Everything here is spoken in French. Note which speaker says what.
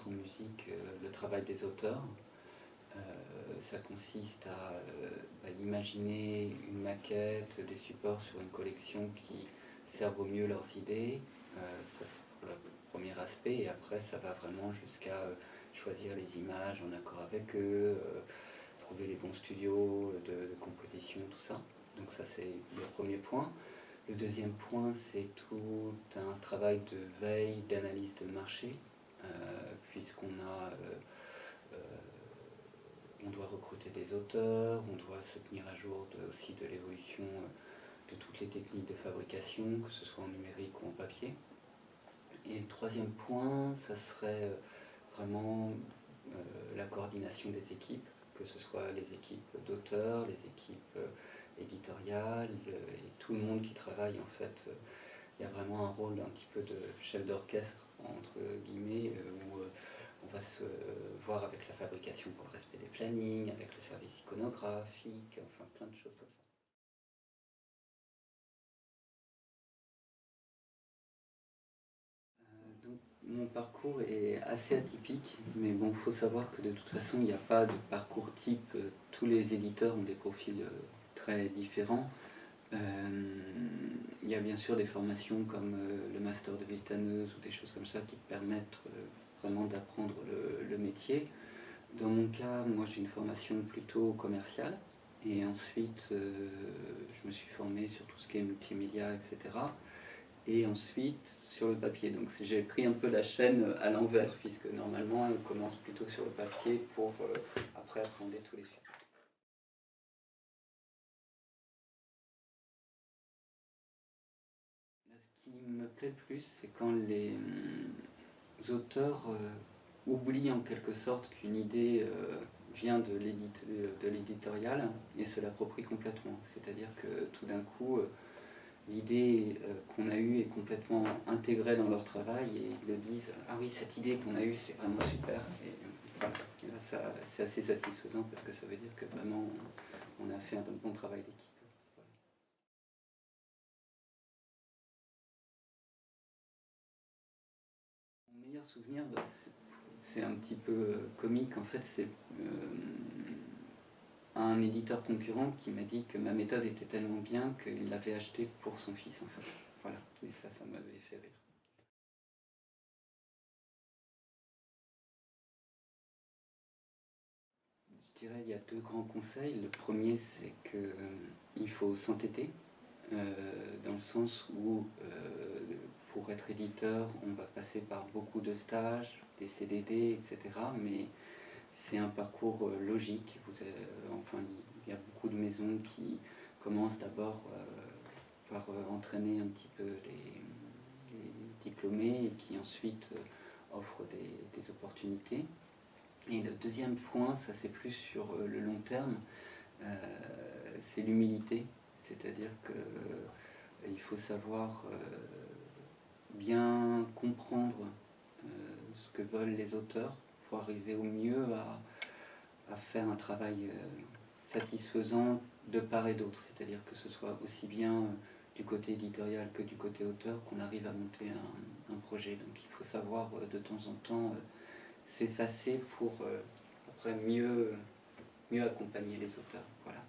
Speaker 1: en musique le travail des auteurs. Ça consiste à imaginer une maquette, des supports sur une collection qui servent au mieux leurs idées. Ça c'est pour le premier aspect, et après ça va vraiment jusqu'à choisir les images en accord avec eux, trouver les bons studios de composition, tout ça. Donc ça c'est le premier point. Le deuxième point, c'est tout un travail de veille, d'analyse de marché, puisqu'on a on doit recruter des auteurs, on doit se tenir à jour aussi de l'évolution de toutes les techniques de fabrication, que ce soit en numérique ou en papier. Et le troisième point, ça serait vraiment la coordination des équipes, que ce soit les équipes d'auteurs, les équipes éditoriales, et tout le monde qui travaille en fait. Il y a vraiment un rôle un petit peu de chef d'orchestre, entre guillemets, où on va se voir avec la fabrication pour le respect des plannings, avec le service iconographique, enfin plein de choses comme ça. Donc, mon parcours est assez atypique, mais bon, il faut savoir que de toute façon, il n'y a pas de parcours type. Tous les éditeurs ont des profils très différents. Il y a bien sûr des formations comme le master de villetaneuse ou des choses comme ça qui permettent vraiment d'apprendre le métier. Dans mon cas, moi j'ai une formation plutôt commerciale, et ensuite je me suis formé sur tout ce qui est multimédia, etc. Et ensuite sur le papier. Donc j'ai pris un peu la chaîne à l'envers, puisque normalement on commence plutôt sur le papier pour après appréhender tous les sujets. Ce qui me plaît le plus, c'est quand les auteurs oublient en quelque sorte qu'une idée vient de l'éditorial et se l'approprie complètement. C'est-à-dire que tout d'un coup, l'idée qu'on a eue est complètement intégrée dans leur travail, et ils le disent « Ah oui, cette idée qu'on a eue, c'est vraiment super ». Et voilà. Et là, c'est assez satisfaisant, parce que ça veut dire que vraiment on a fait un bon travail d'équipe. Mon meilleur souvenir, c'est un petit peu comique en fait, c'est un éditeur concurrent qui m'a dit que ma méthode était tellement bien qu'il l'avait achetée pour son fils en fait. Voilà, et ça m'avait fait rire. Je dirais il y a deux grands conseils. Le premier, c'est qu'il faut s'entêter, dans le sens où pour être éditeur, on va passer par beaucoup de stages, des CDD, etc. Mais c'est un parcours logique. Enfin, il y a beaucoup de maisons qui commencent d'abord par entraîner un petit peu les diplômés, et qui ensuite offrent des opportunités. Et le deuxième point, ça c'est plus sur le long terme, c'est l'humilité. C'est-à-dire qu'il faut savoir bien comprendre ce que veulent les auteurs pour arriver au mieux à faire un travail satisfaisant de part et d'autre. C'est-à-dire que ce soit aussi bien du côté éditorial que du côté auteur qu'on arrive à monter un projet. Donc il faut savoir de temps en temps s'effacer pour après mieux accompagner les auteurs. Voilà.